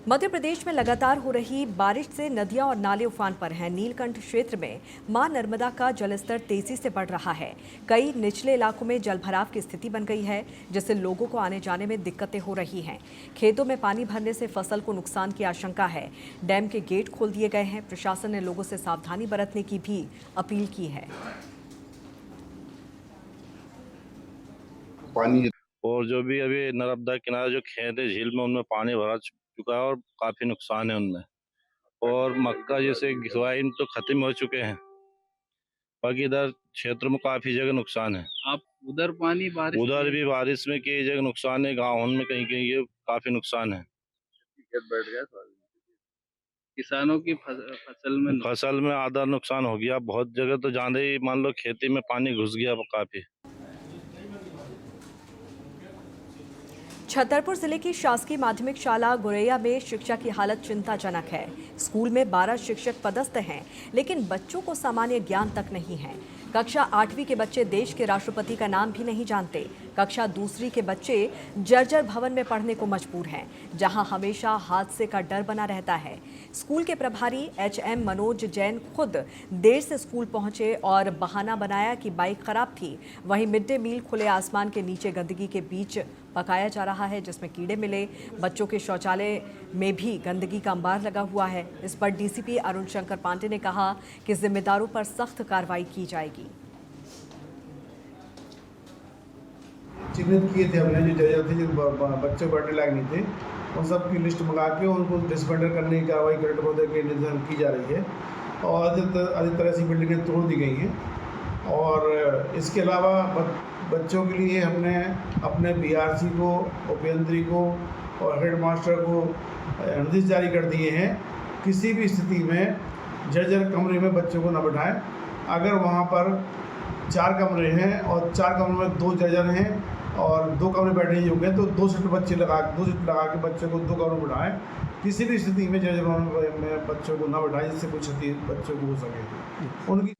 मध्य प्रदेश में लगातार हो रही बारिश से नदियां और नाले उफान पर हैं। नीलकंठ क्षेत्र में मां नर्मदा का जलस्तर तेजी से बढ़ रहा है। कई निचले इलाकों में जलभराव की स्थिति बन गई है, जिससे लोगों को आने जाने में दिक्कतें हो रही हैं। खेतों में पानी भरने से फसल को नुकसान की आशंका है। डैम के गेट खोल दिए गए हैं। प्रशासन ने लोगों से सावधानी बरतने की भी अपील की है। पानी और जो भी अभी नर्मदा किनारे जो खेत है झील में, उनमें पानी भरा चुका है और काफी नुकसान है उनमें। और मक्का जैसे सोयाबीन तो खत्म हो चुके हैं। बाकी इधर क्षेत्र में काफी जगह नुकसान है। आप उधर पानी बारिश उधर भी बारिश में कई जगह नुकसान है, गाँव में कहीं कहीं ये काफी नुकसान है। खेत बैठ गया था। किसानों की फसल में आधा नुकसान हो गया। बहुत जगह तो ज्यादा ही, मान लो खेती में पानी घुस गया काफी। छतरपुर जिले की शासकीय माध्यमिक शाला गुरैया में शिक्षा की हालत चिंताजनक है। स्कूल में 12 शिक्षक पदस्थ हैं, लेकिन बच्चों को सामान्य ज्ञान तक नहीं है। कक्षा 8वीं के बच्चे देश के राष्ट्रपति का नाम भी नहीं जानते। कक्षा 2री के बच्चे जर्जर भवन में पढ़ने को मजबूर हैं, जहां हमेशा हादसे का डर बना रहता है। स्कूल के प्रभारी HM मनोज जैन खुद देर से स्कूल पहुंचे और बहाना बनाया कि बाइक खराब थी। वहीं मिड डे मील खुले आसमान के नीचे गंदगी के बीच पकाया जा रहा है, जिसमें कीड़े मिले। बच्चों के शौचालय में भी गंदगी का अंबार लगा हुआ है। इस पर DCP अरुण शंकर पांडे ने कहा कि जिम्मेदारों पर सख्त कार्रवाई की जाएगी। चिन्हित किए थे हमने, जो जगह थे जो बच्चे बैठने लायक नहीं थे, उन सब की लिस्ट मंगा के उनको डिसमेंटल करने की कार्रवाई कलेक्टर महोदय के निर्देशन की जा रही है और अधिकतर ऐसी बिल्डिंगें तोड़ दी गई हैं। और इसके अलावा बच्चों के लिए हमने अपने BRC को, उपयंत्री को और हेड मास्टर को निर्देश जारी कर दिए हैं, किसी भी स्थिति में जर्जर कमरे में बच्चों को न बैठाएं। अगर वहाँ पर 4 कमरे हैं और 4 कमरों में 2 जर्जर हैं और 2 कमरे बैठने योग्य हैं, तो 2 शिफ्ट लगा के बच्चों को 2 कमरे में बिठाएं। किसी भी स्थिति में जर्जर में बच्चों को न बैठाएं, जिससे कुछ क्षति बच्चों को हो सके। उनकी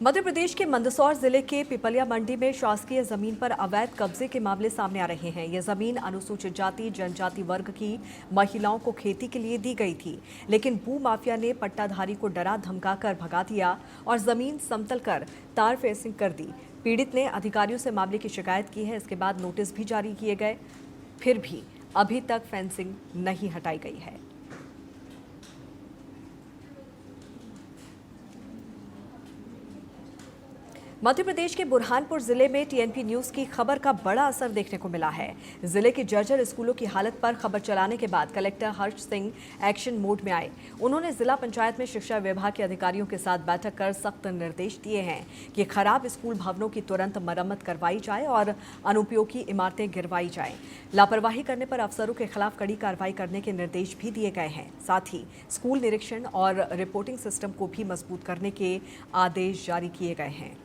मध्य प्रदेश के मंदसौर जिले के पिपलिया मंडी में शासकीय जमीन पर अवैध कब्जे के मामले सामने आ रहे हैं। यह जमीन अनुसूचित जाति जनजाति वर्ग की महिलाओं को खेती के लिए दी गई थी, लेकिन भू माफिया ने पट्टाधारी को डरा धमकाकर भगा दिया और जमीन समतल कर तार फेंसिंग कर दी। पीड़ित ने अधिकारियों से मामले की शिकायत की है। इसके बाद नोटिस भी जारी किए गए, फिर भी अभी तक फेंसिंग नहीं हटाई गई है। मध्य प्रदेश के बुरहानपुर जिले में TNP न्यूज की खबर का बड़ा असर देखने को मिला है। जिले के जर्जर स्कूलों की हालत पर खबर चलाने के बाद collector Harsh Singh action mode में आए। उन्होंने जिला पंचायत में शिक्षा विभाग के अधिकारियों के साथ बैठक कर सख्त निर्देश दिए हैं कि खराब स्कूल भवनों की तुरंत मरम्मत करवाई जाए और अनुपयोगी इमारतें गिरवाई जाएं। लापरवाही करने पर अफसरों के खिलाफ कड़ी कार्रवाई करने के निर्देश भी दिए गए हैं। साथ ही स्कूल निरीक्षण और रिपोर्टिंग सिस्टम को भी मजबूत करने के आदेश जारी किए गए हैं।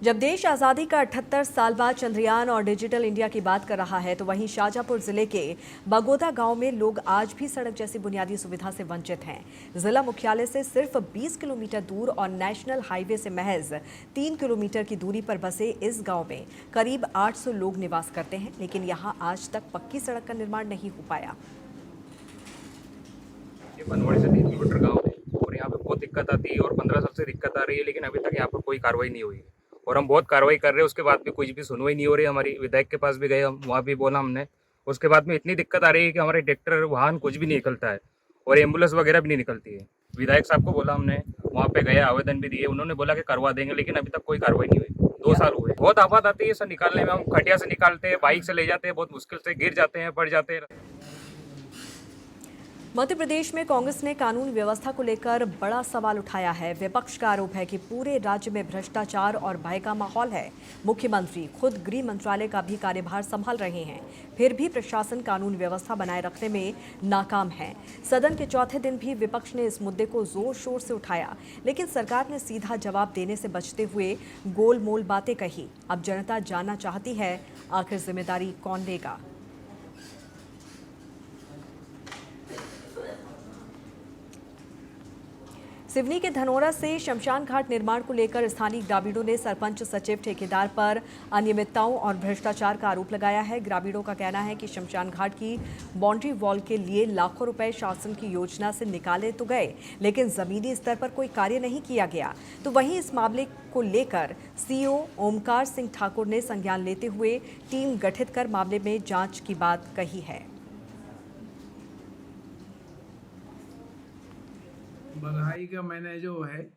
जब देश आज़ादी का 78 साल बाद चंद्रयान और डिजिटल इंडिया की बात कर रहा है, तो वहीं शाजापुर जिले के बगोदा गांव में लोग आज भी सड़क जैसी बुनियादी सुविधा से वंचित हैं। जिला मुख्यालय से सिर्फ 20 किलोमीटर दूर और नेशनल हाईवे से महज 3 किलोमीटर की दूरी पर बसे इस गांव में करीब 800 लोग निवास करते हैं, लेकिन यहां आज तक पक्की सड़क का निर्माण नहीं हो पाया। ये बनवाड़ी से 3 किलोमीटर गाँव है और यहाँ पे बहुत दिक्कत आती है और 15 साल से दिक्कत आ रही है, लेकिन अभी तक यहाँ पर कोई कार्रवाई नहीं हुई और हम बहुत कार्रवाई कर रहे हैं, उसके बाद भी कुछ भी सुनवाई नहीं हो रही। हमारी विधायक के पास भी गए, हम वहाँ भी बोला हमने, उसके बाद में इतनी दिक्कत आ रही है कि हमारे ट्रैक्टर वाहन कुछ भी नहीं निकलता है और एम्बुलेंस वगैरह भी नहीं निकलती है। विधायक साहब को बोला हमने, वहाँ पे गए, आवेदन भी दिए, उन्होंने बोला कि करवा देंगे, लेकिन अभी तक कोई कार्रवाई नहीं हुई। 2 साल हुए। बहुत आफत आती है सर निकालने में। हम खटिया से निकालते हैं, बाइक से ले जाते हैं, बहुत मुश्किल से गिर जाते हैं, पड़ जाते हैं। मध्य प्रदेश में कांग्रेस ने कानून व्यवस्था को लेकर बड़ा सवाल उठाया है। विपक्ष का आरोप है कि पूरे राज्य में भ्रष्टाचार और भय का माहौल है। मुख्यमंत्री खुद गृह मंत्रालय का भी कार्यभार संभाल रहे हैं, फिर भी प्रशासन कानून व्यवस्था बनाए रखने में नाकाम है। सदन के चौथे दिन भी विपक्ष ने इस मुद्दे को जोर शोर से उठाया, लेकिन सरकार ने सीधा जवाब देने से बचते हुए गोलमोल बातें कही। अब जनता जानना चाहती है, आखिर जिम्मेदारी कौन लेगा। सिवनी के धनोरा से शमशान घाट निर्माण को लेकर स्थानीय ग्रामीणों ने सरपंच, सचिव, ठेकेदार पर अनियमितताओं और भ्रष्टाचार का आरोप लगाया है। ग्रामीणों का कहना है कि शमशान घाट की बाउंड्री वॉल के लिए लाखों रुपए शासन की योजना से निकाले तो गए, लेकिन जमीनी स्तर पर कोई कार्य नहीं किया गया। तो वहीं इस मामले को लेकर सीईओ ओमकार सिंह ठाकुर ने संज्ञान लेते हुए टीम गठित कर मामले में जांच की बात कही है। बधाई का मैंने जो है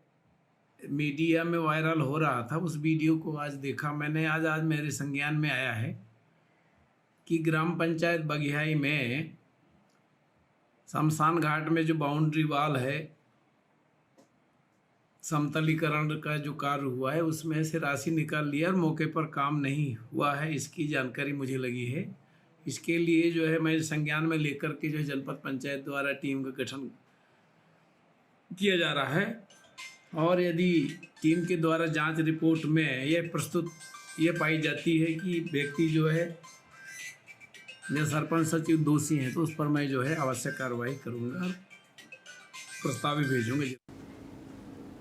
मीडिया में वायरल हो रहा था, उस वीडियो को आज देखा मैंने। आज मेरे संज्ञान में आया है कि ग्राम पंचायत बघियाई में शमशान घाट में जो बाउंड्री वॉल है, समतलीकरण का जो कार्य हुआ है, उसमें से राशि निकाल लिया और मौके पर काम नहीं हुआ है, इसकी जानकारी मुझे लगी है। इसके लिए जो है मैं संज्ञान में लेकर के जो जनपद पंचायत द्वारा टीम का गठन किया जा रहा है। और यदि टीम के द्वारा जांच रिपोर्ट में ये पाई जाती है कि व्यक्ति जो है जो सरपंच, सचिव दोषी हैं, तो उस पर मैं जो है आवश्यक कार्रवाई करूंगा और प्रस्ताव भी भेजूंगा।